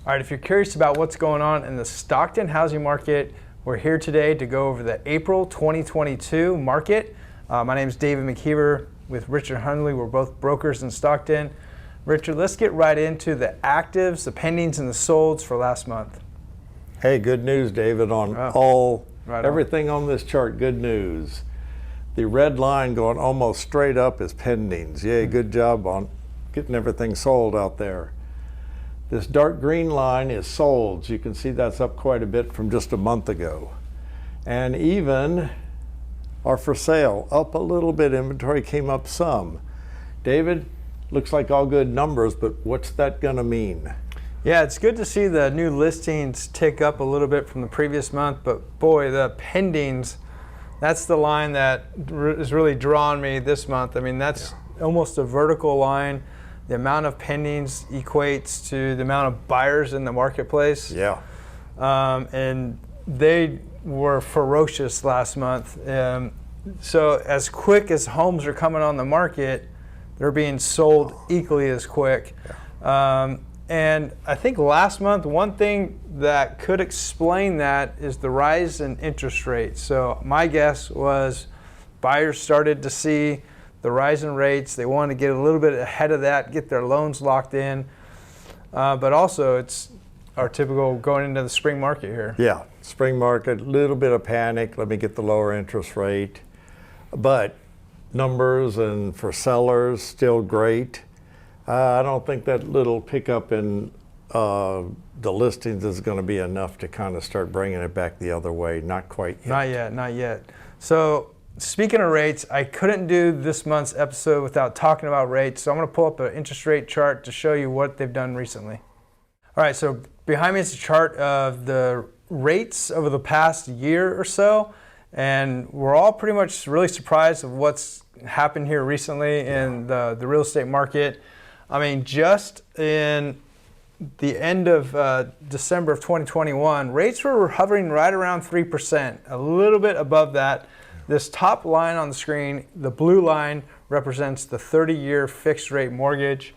All right, if you're curious about what's going on in the Stockton housing market, we're here today to go over the April 2022 market. My name is David McKeever with Richard Hundley. We're both brokers in Stockton. Richard, let's get right into the actives, the pendings, and the solds for last month. Hey, good news, David, on everything on this chart. Good news. The red line going almost straight up is pendings. Yay, good job on getting everything sold out there. This dark green line is solds. You can see that's up quite a bit from just a month ago. And even are for sale, up a little bit. Inventory came up some. David, looks like all good numbers, but what's that gonna mean? Yeah, it's good to see the new listings tick up a little bit from the previous month, but boy, the pendings, that's the line that is really drawing me this month. I mean, that's almost a vertical line. The amount of pendings equates to the amount of buyers in the marketplace. Yeah. And they were ferocious last month. So as quick as homes are coming on the market, they're being sold equally as quick. Yeah. And I think last month, one thing that could explain that is the rise in interest rates. So my guess was buyers started to see the rise in rates. They wanted to get a little bit ahead of that, get their loans locked in. But also it's our typical going into the spring market here. Yeah, spring market, a little bit of panic. Let me get the lower interest rate. But numbers and for sellers, still great. I don't think that little pickup in the listings is going to be enough to kind of start bringing it back the other way. Not quite yet. Not yet. So speaking of rates, I couldn't do this month's episode without talking about rates. So I'm going to pull up an interest rate chart to show you what they've done recently. All right, so behind me is a chart of the rates over the past year or so. And we're all pretty much really surprised of what's happened here recently in the real estate market. I mean, just in the end of December of 2021, rates were hovering right around 3%, a little bit above that. This top line on the screen, the blue line, represents the 30-year fixed rate mortgage.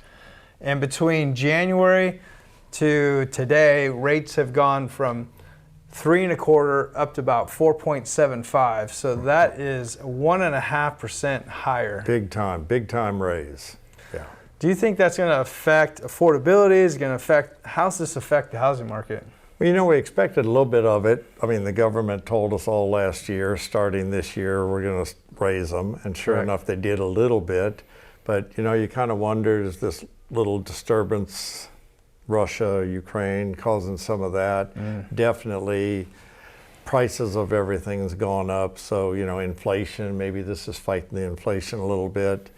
And between January to today, rates have gone from 3.25 up to about 4.75. So that is 1.5% higher. Big time raise. Yeah. Do you think that's going to affect affordability? Is it going to affect, how's this affect the housing market? Well, you know, we expected a little bit of it. I mean, the government told us all last year, starting this year, we're going to raise them. And sure enough, they did a little bit. But, you know, you kind of wonder, is this little disturbance, Russia, Ukraine, causing some of that? Definitely. Prices of everything's gone up. So, you know, inflation, maybe this is fighting the inflation a little bit.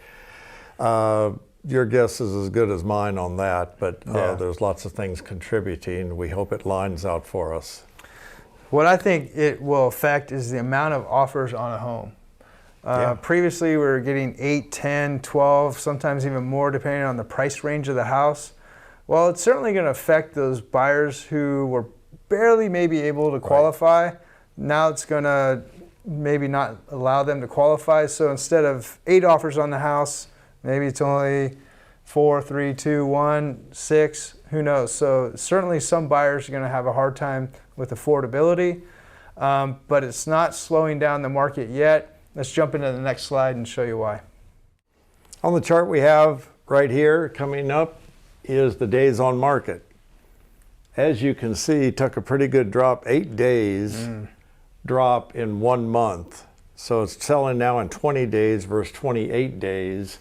Your guess is as good as mine on that, but there's lots of things contributing. We hope it lines out for us. What I think it will affect is the amount of offers on a home. Previously, we were getting 8, 10, 12, sometimes even more, depending on the price range of the house. Well, it's certainly going to affect those buyers who were barely maybe able to qualify. Now it's going to maybe not allow them to qualify. So instead of 8 offers on the house, maybe it's only 4, 3, 2, 1, 6, who knows. So certainly some buyers are going to have a hard time with affordability, but it's not slowing down the market yet. Let's jump into the next slide and show you why. On the chart we have right here coming up is the days on market. As you can see, took a pretty good drop, 8 days drop in 1 month. So it's selling now in 20 days versus 28 days.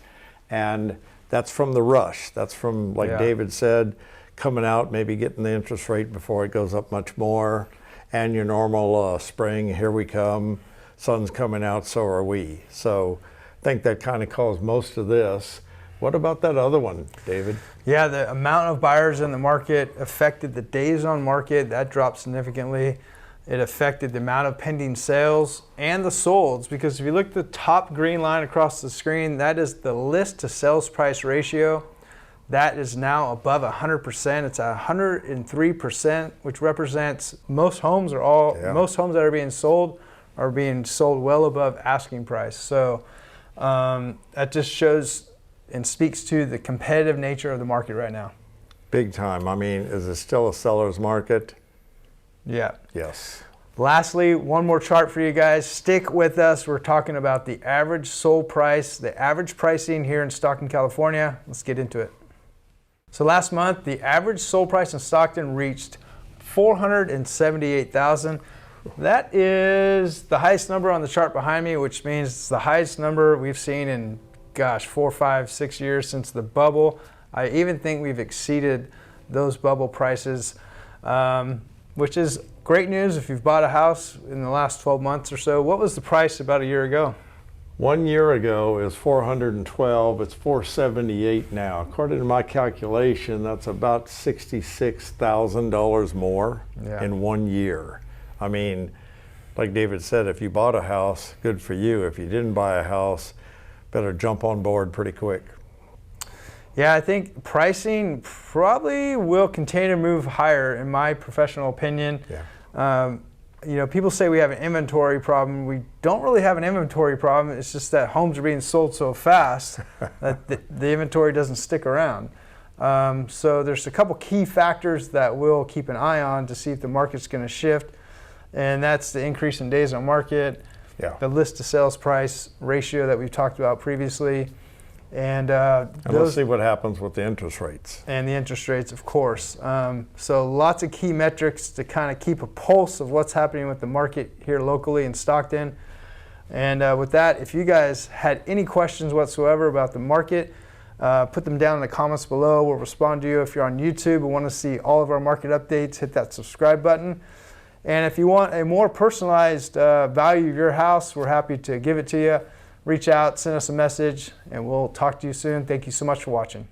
And that's from the rush. That's from, like David said, coming out, maybe getting the interest rate before it goes up much more. And your normal spring, here we come, sun's coming out, so are we. So I think that kind of caused most of this. What about that other one, David? Yeah, the amount of buyers in the market affected the days on market. That dropped significantly. It affected the amount of pending sales and the solds, because if you look at the top green line across the screen, that is the list to sales price ratio. That is now above 100%. It's 103%, which represents most homes most homes that are being sold well above asking price. So that just shows and speaks to the competitive nature of the market right now. Big time. I mean, is it still a seller's market? Yeah. Yes. Lastly, one more chart for you guys. Stick with us. We're talking about the average sold price, the average pricing here in Stockton, California. Let's get into it. So last month, the average sold price in Stockton reached $478,000. That is the highest number on the chart behind me, which means it's the highest number we've seen in, 4, 5, 6 years since the bubble. I even think we've exceeded those bubble prices, which is great news if you've bought a house in the last 12 months or so. What was the price about a year ago? 1 year ago is 412. It's 478 now. According to my calculation, that's about $66,000 more in 1 year. I mean, like David said, if you bought a house, good for you. If you didn't buy a house, better jump on board pretty quick. Yeah, I think pricing probably will continue to move higher, in my professional opinion. Yeah. People say we have an inventory problem. We don't really have an inventory problem. It's just that homes are being sold so fast that the inventory doesn't stick around. So there's a couple key factors that we'll keep an eye on to see if the market's going to shift, and that's the increase in days on market, the list to sales price ratio that we've talked about previously, and let's see what happens with the interest rates. And the interest rates, of course. So lots of key metrics to kind of keep a pulse of what's happening with the market here locally in Stockton. And with that, if you guys had any questions whatsoever about the market, put them down in the comments below. We'll respond to you. If you're on YouTube and want to see all of our market updates, hit that subscribe button. And if you want a more personalized value of your house, we're happy to give it to you. Reach out, send us a message, and we'll talk to you soon. Thank you so much for watching.